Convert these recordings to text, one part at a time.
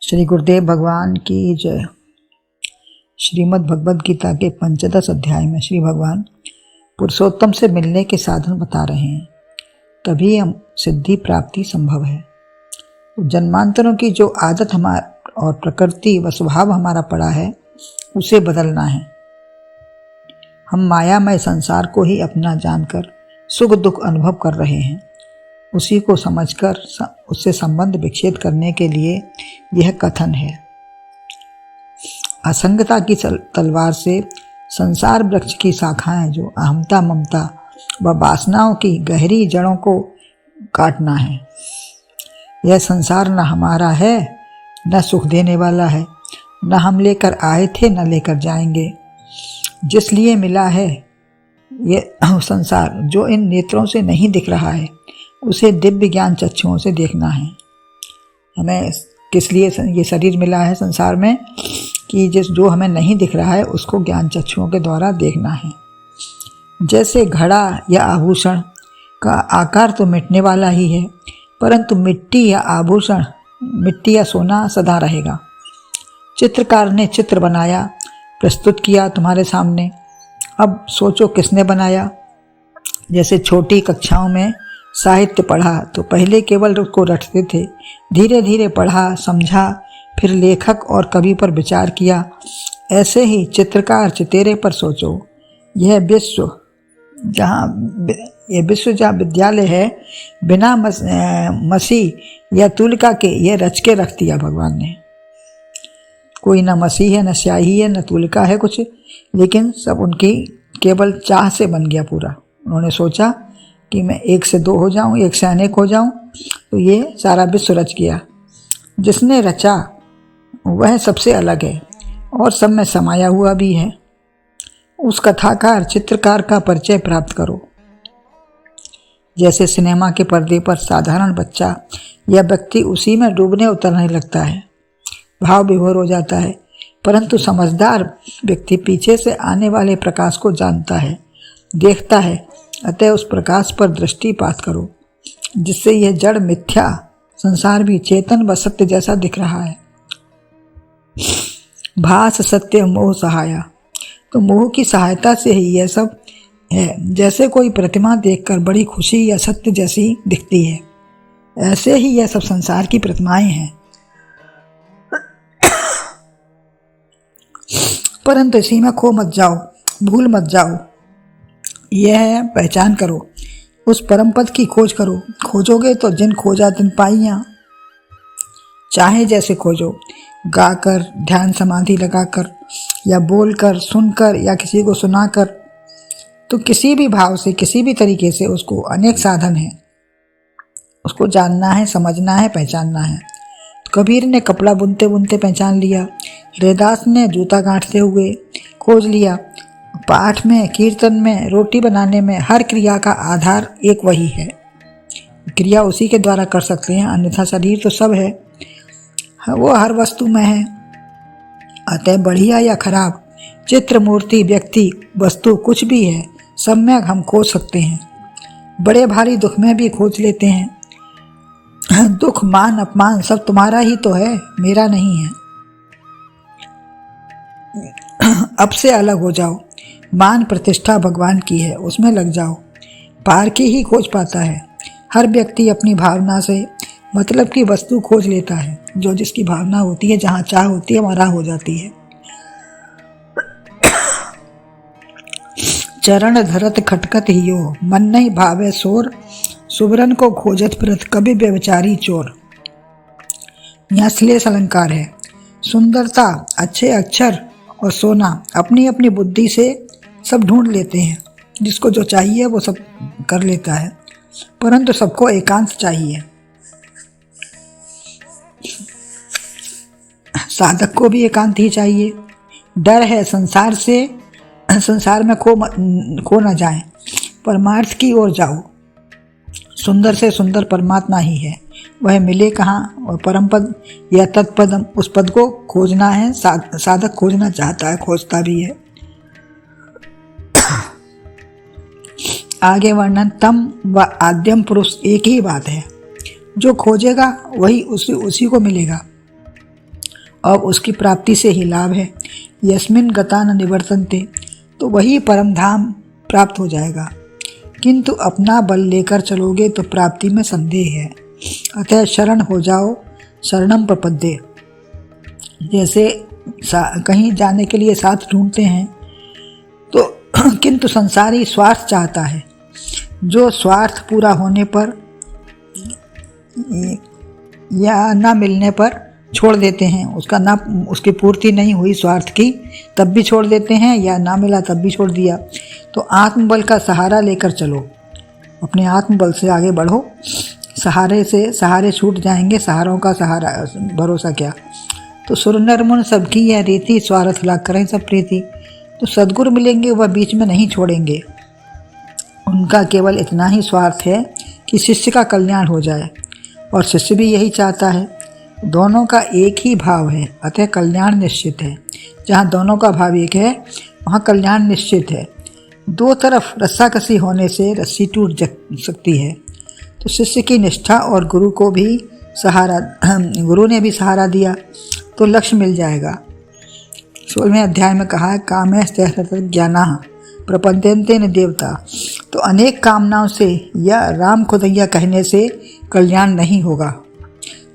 श्री गुरुदेव भगवान की जय। श्रीमद् भगवद गीता के 15 अध्याय में श्री भगवान पुरुषोत्तम से मिलने के साधन बता रहे हैं, तभी हम सिद्धि प्राप्ति संभव है। जन्मांतरों की जो आदत हमारा और प्रकृति व स्वभाव हमारा पड़ा है, उसे बदलना है। हम मायामय संसार को ही अपना जानकर सुख दुख अनुभव कर रहे हैं। उसी को समझकर उससे संबंध विच्छेद करने के लिए यह कथन है। असंगता की तलवार से संसार वृक्ष की शाखाएं जो अहमता ममता व वासनाओं की गहरी जड़ों को काटना है। यह संसार न हमारा है, न सुख देने वाला है, न हम लेकर आए थे न लेकर जाएंगे। जिस लिए मिला है यह संसार जो इन नेत्रों से नहीं दिख रहा है, उसे दिव्य ज्ञान चक्षुओं से देखना है। हमें किस लिए ये शरीर मिला है संसार में कि जो हमें नहीं दिख रहा है उसको ज्ञान चक्षुओं के द्वारा देखना है। जैसे घड़ा या आभूषण का आकार तो मिटने वाला ही है, परंतु मिट्टी या आभूषण, मिट्टी या सोना सदा रहेगा। चित्रकार ने चित्र बनाया, प्रस्तुत किया तुम्हारे सामने। अब सोचो किसने बनाया। जैसे छोटी कक्षाओं में साहित्य पढ़ा तो पहले केवल उसको रटते थे, धीरे धीरे पढ़ा, समझा, फिर लेखक और कवि पर विचार किया। ऐसे ही चित्रकार चितेरे पर सोचो। यह विश्व जहाँ विद्यालय है, बिना मसी या तुलिका के यह रच के रख दिया भगवान ने। कोई न मसी है, न स्याही है, न तुलिका है कुछ, लेकिन सब उनकी केवल चाह से बन गया पूरा। उन्होंने सोचा कि मैं 1 से 2 हो जाऊं, 1 से अनेक हो जाऊं, तो ये सारा विश्व रच गया। जिसने रचा वह सबसे अलग है और सब में समाया हुआ भी है। उस कथाकार चित्रकार का परिचय प्राप्त करो। जैसे सिनेमा के पर्दे पर साधारण बच्चा या व्यक्ति उसी में डूबने उतरने लगता है, भाव विभोर हो जाता है, परंतु समझदार व्यक्ति पीछे से आने वाले प्रकाश को जानता है, देखता है। अतः उस प्रकाश पर दृष्टिपात करो, जिससे यह जड़ मिथ्या संसार भी चेतन व सत्य जैसा दिख रहा है। भास सत्य मोह सहाया, तो मोह की सहायता से ही यह सब है। जैसे कोई प्रतिमा देखकर बड़ी खुशी या सत्य जैसी दिखती है, ऐसे ही यह सब संसार की प्रतिमाएं हैं। परंतु इसी में खो मत जाओ, भूल मत जाओ। यह पहचान करो, उस परम पद की खोज करो। खोजोगे तो जिन खोजा तिन पाइया। चाहे जैसे खोजो, गाकर, ध्यान समाधि लगाकर, या बोलकर, सुनकर, या किसी को सुनाकर, तो किसी भी भाव से, किसी भी तरीके से उसको अनेक साधन है। उसको जानना है, समझना है, पहचानना है। तो कबीर ने कपड़ा बुनते बुनते पहचान लिया, रैदास ने जूता गांठते हुए खोज लिया। पाठ में, कीर्तन में, रोटी बनाने में हर क्रिया का आधार एक वही है। क्रिया उसी के द्वारा कर सकते हैं, अन्यथा शरीर तो सब है, वो हर वस्तु में है। अतः बढ़िया या खराब, चित्र, मूर्ति, व्यक्ति, वस्तु कुछ भी है, सब में हम खोज सकते हैं। बड़े भारी दुख में भी खोज लेते हैं। दुख, मान, अपमान सब तुम्हारा ही तो है, मेरा नहीं है। अब से अलग हो जाओ। मान प्रतिष्ठा भगवान की है, उसमें लग जाओ। पार की ही खोज पाता है। हर व्यक्ति अपनी भावना से मतलब की वस्तु खोज लेता है। जो जिसकी भावना होती है, जहाँ चाह होती है, वहाँ राह हो जाती है। चरण धरत खटकत हियो, मन नहीं भावे शोर, सुबरन को खोजत फिरत कभी व्यभिचारी चोर। यहाँ श्लेष अलंकार है। सुंदरता, अच्छे अक्षर और सोना अपनी अपनी बुद्धि से सब ढूंढ लेते हैं। जिसको जो चाहिए वो सब कर लेता है, परंतु सबको एकांत चाहिए। साधक को भी एकांत ही चाहिए। डर है संसार से, संसार में खो न जाए, परमार्थ की ओर जाओ। सुंदर से सुंदर परमात्मा ही है, वह मिले कहाँ। और परम पद या तत्पदम, उस पद को खोजना है। साधक खोजना चाहता है, खोजता भी है। आगे वर्णन, तम व आद्यम पुरुष एक ही बात है। जो खोजेगा वही उसी को मिलेगा। अब उसकी प्राप्ति से ही लाभ है। यस्मिन गता न निवर्तन्ते, तो वही परम धाम प्राप्त हो जाएगा। किंतु अपना बल लेकर चलोगे तो प्राप्ति में संदेह है। अतः शरण हो जाओ, शरणम प्रपद्ये। जैसे कहीं जाने के लिए साथ ढूंढते हैं तो किंतु संसारी स्वार्थ चाहता है, जो स्वार्थ पूरा होने पर या ना मिलने पर छोड़ देते हैं, उसकी पूर्ति नहीं हुई स्वार्थ की तब भी छोड़ देते हैं, या ना मिला तब भी छोड़ दिया। तो आत्मबल का सहारा लेकर चलो, अपने आत्मबल से आगे बढ़ो। सहारे छूट जाएंगे, सहारों का सहारा भरोसा क्या। तो सुर नर मुन सबकी यह रीति, स्वार्थ लाग करें सब प्रीति। तो सद्गुरु मिलेंगे वह बीच में नहीं छोड़ेंगे, उनका केवल इतना ही स्वार्थ है कि शिष्य का कल्याण हो जाए, और शिष्य भी यही चाहता है। दोनों का एक ही भाव है, अतः कल्याण निश्चित है। जहाँ दोनों का भाव एक है वहाँ कल्याण निश्चित है। दो तरफ रस्साकसी होने से रस्सी टूट सकती है। तो शिष्य की निष्ठा और गुरु ने भी सहारा दिया तो लक्ष्य मिल जाएगा। 16वें अध्याय में कहा है, कामैस्तैस्तत्र ज्ञानाः प्रपद्यन्ते न देवता। तो अनेक कामनाओं से या राम खुदैया कहने से कल्याण नहीं होगा।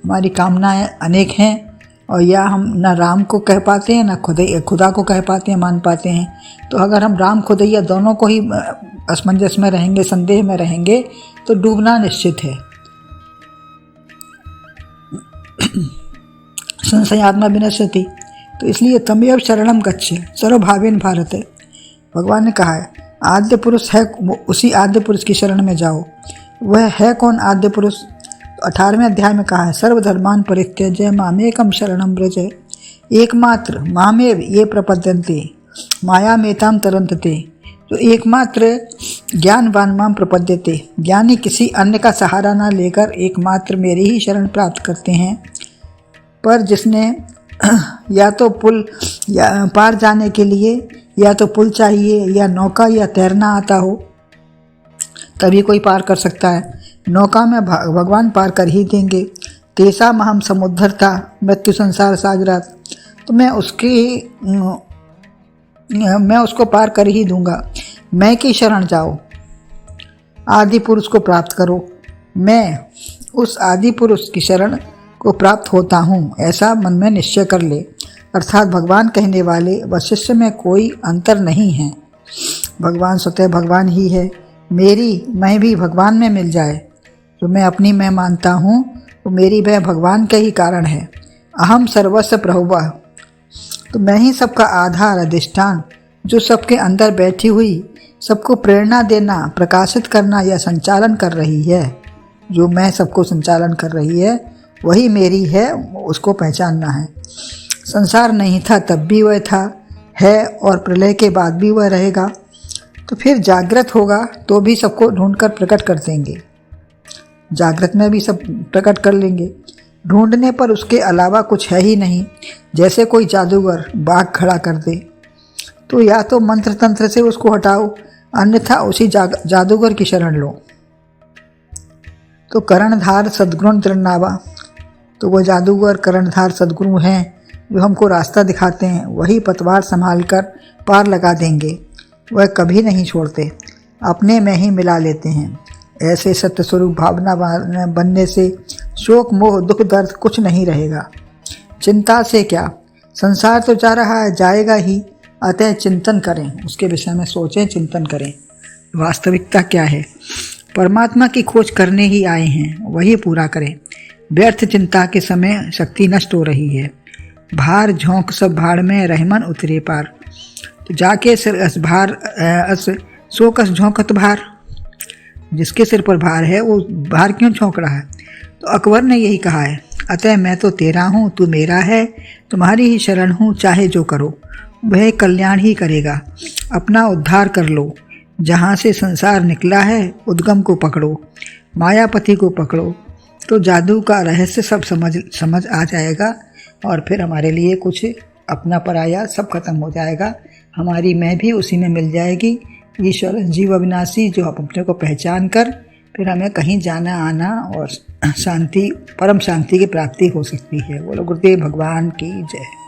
हमारी कामनाएं अनेक हैं और या हम न राम को कह पाते हैं न खुदा को कह पाते हैं, मान पाते हैं। तो अगर हम राम खुदैया दोनों को ही असमंजस में रहेंगे, संदेह में रहेंगे, तो डूबना निश्चित है। संशयात्मा विनश्यति। तो इसलिए तमेव शरणम गच्छ सर्वभावेन भारत। भगवान ने कहा है आद्य पुरुष है, उसी आद्य पुरुष की शरण में जाओ। वह है कौन आद्य पुरुष? 18वें अध्याय में कहा है, सर्वधर्मान परित्यज्य मामेकम शरणम व्रज। एकमात्र मामेव ये प्रपद्यन्ते माया मेताम तरंतते। जो एकमात्र ज्ञानवान माम प्रपद्यते, ज्ञानी किसी अन्य का सहारा ना लेकर एकमात्र मेरी ही शरण प्राप्त करते हैं। पर जिसने या तो पुल या पार जाने के लिए या तो पुल चाहिए या नौका या तैरना आता हो, तभी कोई पार कर सकता है। नौका में भगवान पार कर ही देंगे। तेषाम अहम समुद्धरता मृत्यु संसार सागरात। तो मैं उसको पार कर ही दूंगा। मैं की शरण जाओ, आदि पुरुष को प्राप्त करो। मैं उस आदि पुरुष की शरण को प्राप्त होता हूँ, ऐसा मन में निश्चय कर ले। अर्थात भगवान कहने वाले व शिष्य में कोई अंतर नहीं है। भगवान स्वतः भगवान ही है। मेरी मैं भी भगवान में मिल जाए, जो मैं अपनी मैं मानता हूँ वो मेरी वह भगवान का ही कारण है। अहम सर्वस्व प्रभुवा। तो मैं ही सबका आधार अधिष्ठान, जो सबके अंदर बैठी हुई सबको प्रेरणा देना, प्रकाशित करना या संचालन कर रही है। जो मैं सबको संचालन कर रही है वही मेरी है, उसको पहचानना है। संसार नहीं था तब भी वह था, है, और प्रलय के बाद भी वह रहेगा। तो फिर जागृत होगा तो भी सबको ढूंढकर प्रकट कर देंगे, जागृत में भी सब प्रकट कर लेंगे। ढूंढने पर उसके अलावा कुछ है ही नहीं। जैसे कोई जादूगर बाघ खड़ा कर दे तो या तो मंत्र तंत्र से उसको हटाओ, अन्यथा उसी जादूगर की शरण लो। तो कर्णधार सद्गुरु त्रिनावा। तो वो जादूगर कर्णधार सद्गुरु हैं जो हमको रास्ता दिखाते हैं, वही पतवार संभाल कर पार लगा देंगे। वह कभी नहीं छोड़ते, अपने में ही मिला लेते हैं। ऐसे सत्य स्वरूप भावना बनने से शोक मोह दुख दर्द कुछ नहीं रहेगा। चिंता से क्या, संसार तो जा रहा है, जाएगा ही। अतः चिंतन करें, उसके विषय में सोचें, चिंतन करें। वास्तविकता क्या है? परमात्मा की खोज करने ही आए हैं, वही पूरा करें। व्यर्थ चिंता के समय शक्ति नष्ट हो रही है। भार झोंक सब भाड़ में, रहमन उतरे पार। तो जाके सिर सोकस झोंकत भार। जिसके सिर पर भार है वो भार क्यों झोंक रहा है? तो अकबर ने यही कहा है, अतः मैं तो तेरा हूँ, तू मेरा है, तुम्हारी ही शरण हूँ, चाहे जो करो वह कल्याण ही करेगा। अपना उद्धार कर लो। जहाँ से संसार निकला है उद्गम को पकड़ो, मायापति को पकड़ो, तो जादू का रहस्य सब समझ आ जाएगा। और फिर हमारे लिए कुछ अपना पराया सब खत्म हो जाएगा। हमारी मैं भी उसी में मिल जाएगी। ईश्वर जीव अविनाशी, जो अपने को पहचान कर फिर हमें कहीं जाना आना और शांति, परम शांति की प्राप्ति हो सकती है। बोलो गुरुदेव भगवान की जय।